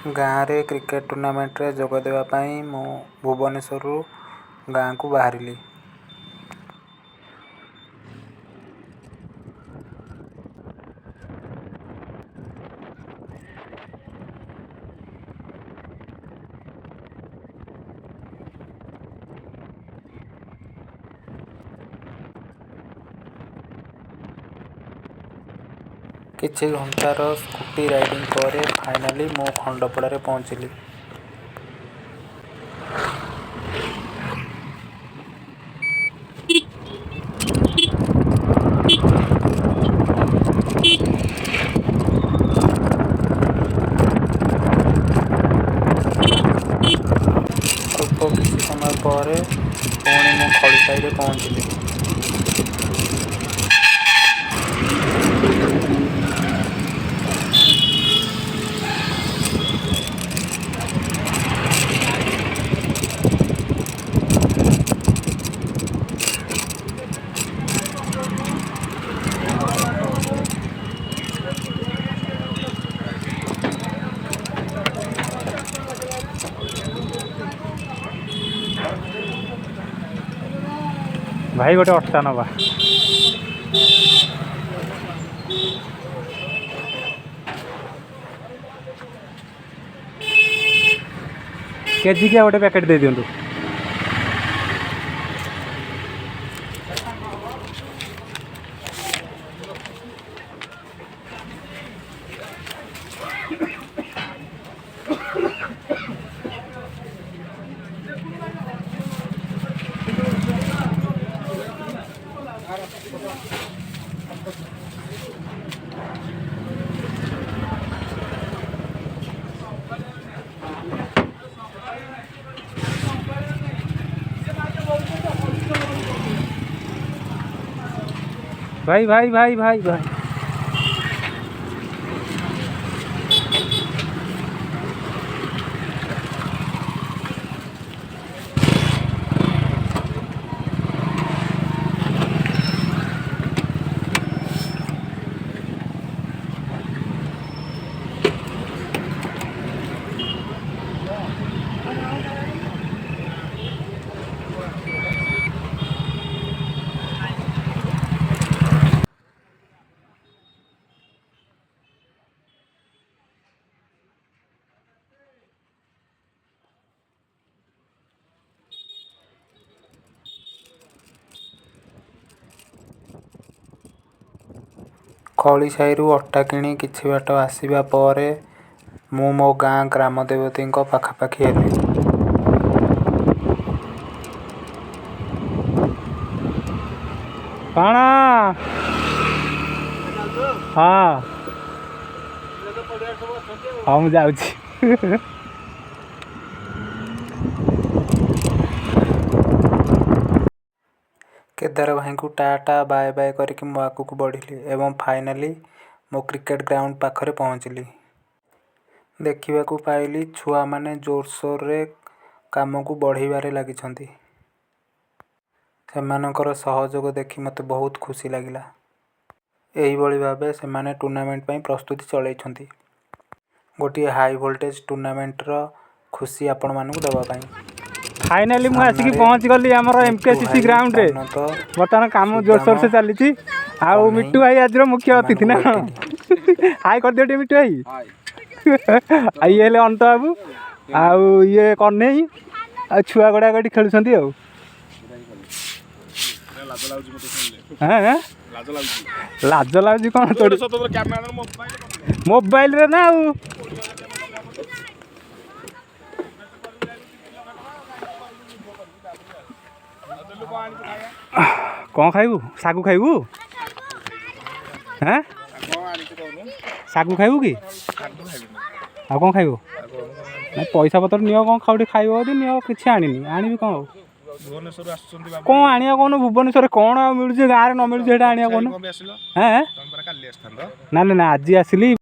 गाँव रे cricket tournament रे जोग देवा पाई मु भुवनेश्वर गाँव को बाहरिली। किछि घंटार स्कूटी राइडिंग पर फाइनाली मु खंडपड़ा पहुँचली। अल्प किछि समय पर पुणी मु खड़ीसाई पहुँचली। भाई गोटे अट्टा नवा केजी क्या गोटे पैकेट दे दिंतु। भाई भाई भाई भाई भाई खड़ीसाई अट्टा किणी किछि बाट आसिबा परे मु मो गाँ ग्राम देवती पाखापाखि हेली। पाणा हाँ हाँ मुझे जाऊँ। केदार भाई को टाटा बाय बाय करके मो आगू को बढ़िली एवं फाइनाली मो क्रिकेट ग्राउंड पाखरे पहुँचली। देखा पाइली छुआ माने जोरसोर रे काम को बढ़ाइबारे लगिछंती। सेमानकर सहयोग देखि मते बहुत खुशी लागिला। एही बळी भाबे सेमाने टूर्नामेंट पई प्रस्तुति चलैछंती। गोटे हाई वोल्टेज टूर्नामेंट रो खुशी आपण मानकु दबा पई फाइनाली मुझे आसिक पहुँच गली आमर एमकेसीसी ग्राउंड रे। बर्तमान काम जोरसोर से चली। आउ मिट्टू भाई आज मुख्य अतिथि ना हाई कर दियो मिट्टू भाई ये अंत बाबू आउ ये कन्ने आ छुआ गड़ा गड़ी खेलुछंती। लाज लाଗୁଛି कौन मोबाइल रे ना कौन खाइबू सागु खाइबू हैं सागु खाइबू कि आ कौन खाइबू ना पैसा पतर नियो कौन खाउटी खाइबो यदि नियो किछि आनिनी आनिबी कौन कौन आनिया कौन भुवनेश्वर कौन मिलुଛି गाँव रे न मिलुଛି हेटा आनिया कौन हैं ना ना आज आसिली।